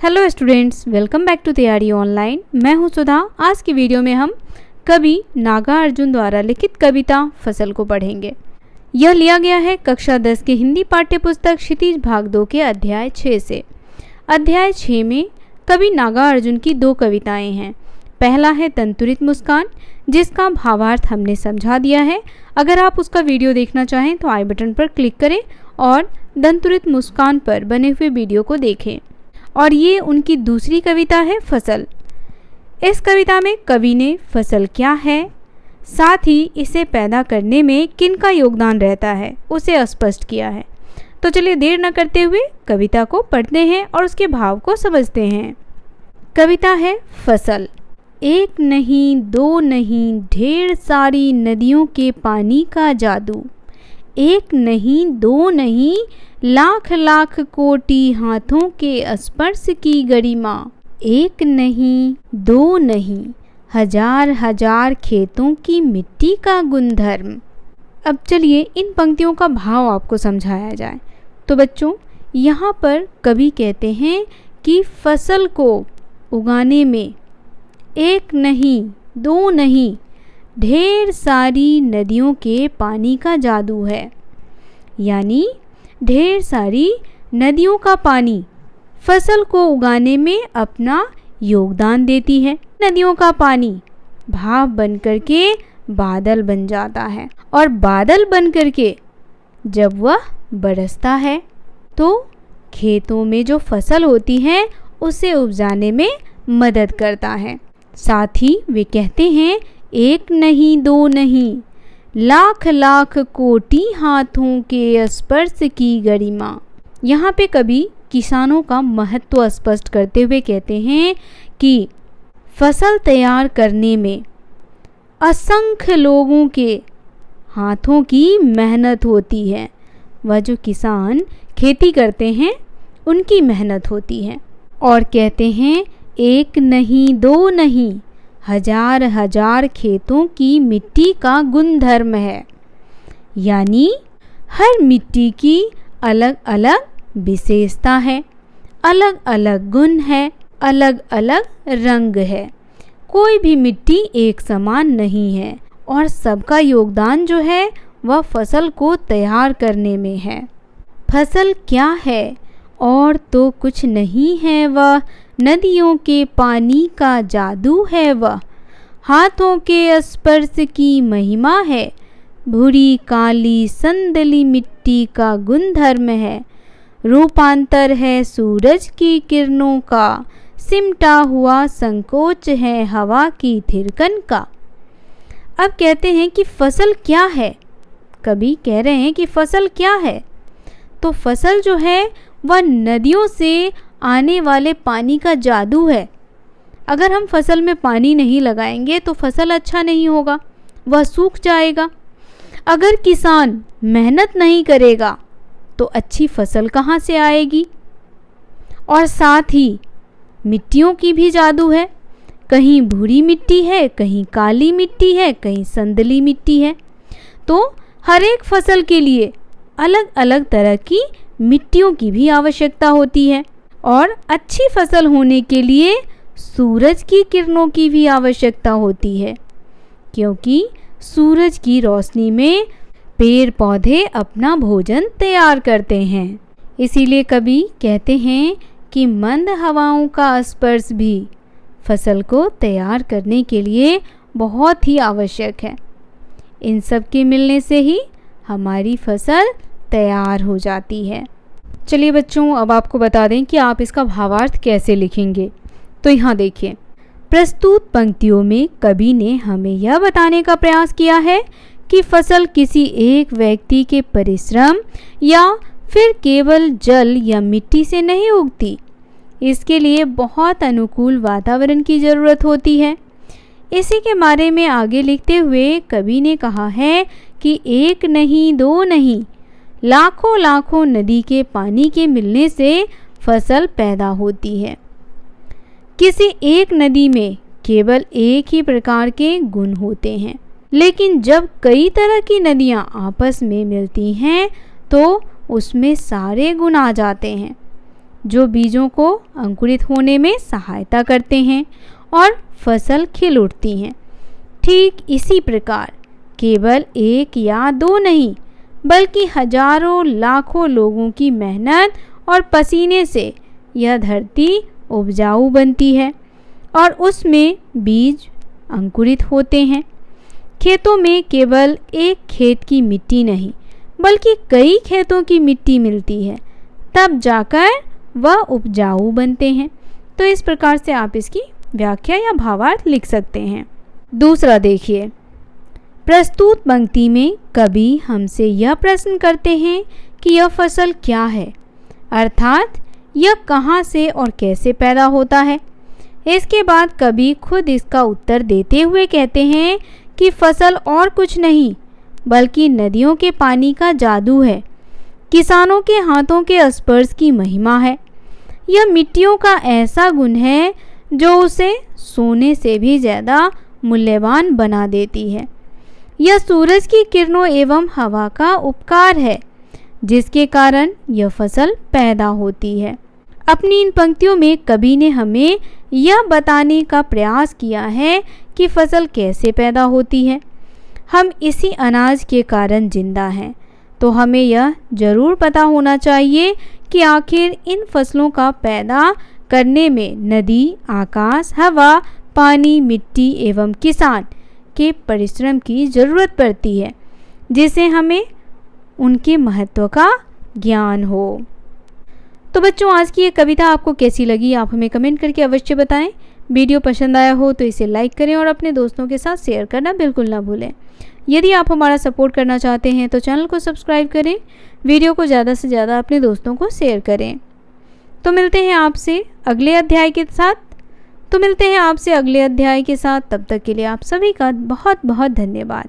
Hello students, welcome back to Taiyari online. मैं हूं सुधा। आज की वीडियो में हम कवि नागार्जुन द्वारा लिखित कविता फसल को पढ़ेंगे। यह लिया गया है कक्षा 10 के हिंदी पाठ्य पुस्तक क्षितिज भाग 2 के अध्याय 6 से। अध्याय 6 में कवि नागार्जुन की 2 कविताएं हैं। पहला है तंतुरित मुस्कान, जिसका भावार्थ हमने समझा दिया है। अगर आप उसका वीडियो देखना चाहें तो आई बटन पर क्लिक करें और तंतुरित मुस्कान पर बने हुए वीडियो को देखें। और ये उनकी दूसरी कविता है फसल। इस कविता में कवि ने फसल क्या है, साथ ही इसे पैदा करने में किनका योगदान रहता है, उसे स्पष्ट किया है। तो चलिए देर न करते हुए कविता को पढ़ते हैं और उसके भाव को समझते हैं। कविता है फसल। एक नहीं दो नहीं ढेर सारी नदियों के पानी का जादू, एक नहीं दो नहीं लाख लाख कोटि हाथों के स्पर्श की गरिमा, एक नहीं दो नहीं हजार हजार खेतों की मिट्टी का गुणधर्म। अब चलिए इन पंक्तियों का भाव आपको समझाया जाए। तो बच्चों, यहाँ पर कवि कहते हैं कि फसल को उगाने में एक नहीं दो नहीं ढेर सारी नदियों के पानी का जादू है। यानी ढेर सारी नदियों का पानी फसल को उगाने में अपना योगदान देती है। नदियों का पानी भाप बन करके बादल बन जाता है और बादल बन करके जब वह बरसता है तो खेतों में जो फसल होती है उसे उपजाने में मदद करता है। साथ ही वे कहते हैं एक नहीं दो नहीं लाख लाख कोटि हाथों के स्पर्श की गरिमा। यहाँ पे कवि किसानों का महत्व स्पष्ट करते हुए कहते हैं कि फसल तैयार करने में असंख्य लोगों के हाथों की मेहनत होती है। वह जो किसान खेती करते हैं उनकी मेहनत होती है। और कहते हैं एक नहीं दो नहीं हजार हजार खेतों की मिट्टी का गुणधर्म है। यानी हर मिट्टी की अलग अलग विशेषता है, अलग अलग गुण है, अलग अलग रंग है। कोई भी मिट्टी एक समान नहीं है और सबका योगदान जो है वह फसल को तैयार करने में है। फसल क्या है और तो कुछ नहीं है, वह नदियों के पानी का जादू है, वह हाथों के स्पर्श की महिमा है, भूरी काली संदली मिट्टी का गुणधर्म है, रूपांतर है सूरज की किरणों का, सिमटा हुआ संकोच है हवा की थिरकन का। अब कहते हैं कि फसल क्या है। कवि कह रहे हैं कि फसल क्या है। तो फसल जो है वह नदियों से आने वाले पानी का जादू है। अगर हम फसल में पानी नहीं लगाएंगे तो फसल अच्छा नहीं होगा, वह सूख जाएगा। अगर किसान मेहनत नहीं करेगा तो अच्छी फसल कहाँ से आएगी। और साथ ही मिट्टियों की भी जादू है। कहीं भूरी मिट्टी है, कहीं काली मिट्टी है, कहीं संदली मिट्टी है। तो हर एक फसल के लिए अलग अलग तरह की मिट्टियों की भी आवश्यकता होती है। और अच्छी फसल होने के लिए सूरज की किरणों की भी आवश्यकता होती है, क्योंकि सूरज की रोशनी में पेड़ पौधे अपना भोजन तैयार करते हैं। इसीलिए कवि कहते हैं कि मंद हवाओं का स्पर्श भी फसल को तैयार करने के लिए बहुत ही आवश्यक है। इन सब के मिलने से ही हमारी फसल तैयार हो जाती है। चलिए बच्चों, अब आपको बता दें कि आप इसका भावार्थ कैसे लिखेंगे। तो यहाँ देखिए, प्रस्तुत पंक्तियों में कवि ने हमें यह बताने का प्रयास किया है कि फसल किसी एक व्यक्ति के परिश्रम या फिर केवल जल या मिट्टी से नहीं उगती। इसके लिए बहुत अनुकूल वातावरण की ज़रूरत होती है। इसी के बारे में आगे लिखते हुए कवि ने कहा है कि एक नहीं दो नहीं लाखों लाखों नदी के पानी के मिलने से फसल पैदा होती है। किसी एक नदी में केवल एक ही प्रकार के गुण होते हैं, लेकिन जब कई तरह की नदियाँ आपस में मिलती हैं तो उसमें सारे गुण आ जाते हैं। जो बीजों को अंकुरित होने में सहायता करते हैं और फसल खिल उठती हैं। ठीक इसी प्रकार केवल एक या दो नहीं, बल्कि हजारों लाखों लोगों की मेहनत और पसीने से यह धरती उपजाऊ बनती है और उसमें बीज अंकुरित होते हैं। खेतों में केवल एक खेत की मिट्टी नहीं, बल्कि कई खेतों की मिट्टी मिलती है, तब जाकर वह उपजाऊ बनते हैं। तो इस प्रकार से आप इसकी व्याख्या या भावार्थ लिख सकते हैं। दूसरा देखिए, प्रस्तुत पंक्ति में कवि हमसे यह प्रश्न करते हैं कि यह फसल क्या है, अर्थात यह कहाँ से और कैसे पैदा होता है। इसके बाद कवि खुद इसका उत्तर देते हुए कहते हैं कि फसल और कुछ नहीं, बल्कि नदियों के पानी का जादू है, किसानों के हाथों के स्पर्श की महिमा है। यह मिट्टियों का ऐसा गुण है जो उसे सोने से भी ज़्यादा मूल्यवान बना देती है। यह सूरज की किरणों एवं हवा का उपकार है, जिसके कारण यह फसल पैदा होती है। अपनी इन पंक्तियों में कवि ने हमें यह बताने का प्रयास किया है कि फसल कैसे पैदा होती है। हम इसी अनाज के कारण जिंदा हैं, तो हमें यह जरूर पता होना चाहिए कि आखिर इन फसलों का पैदा करने में नदी, आकाश, हवा, पानी, मिट्टी एवं किसान के परिश्रम की ज़रूरत पड़ती है, जिससे हमें उनके महत्व का ज्ञान हो। तो बच्चों, आज की ये कविता आपको कैसी लगी, आप हमें कमेंट करके अवश्य बताएं। वीडियो पसंद आया हो तो इसे लाइक करें और अपने दोस्तों के साथ शेयर करना बिल्कुल ना भूलें। यदि आप हमारा सपोर्ट करना चाहते हैं तो चैनल को सब्सक्राइब करें, वीडियो को ज़्यादा से ज़्यादा अपने दोस्तों को शेयर करें। तो मिलते हैं आपसे अगले अध्याय के साथ। तब तक के लिए आप सभी का बहुत बहुत धन्यवाद।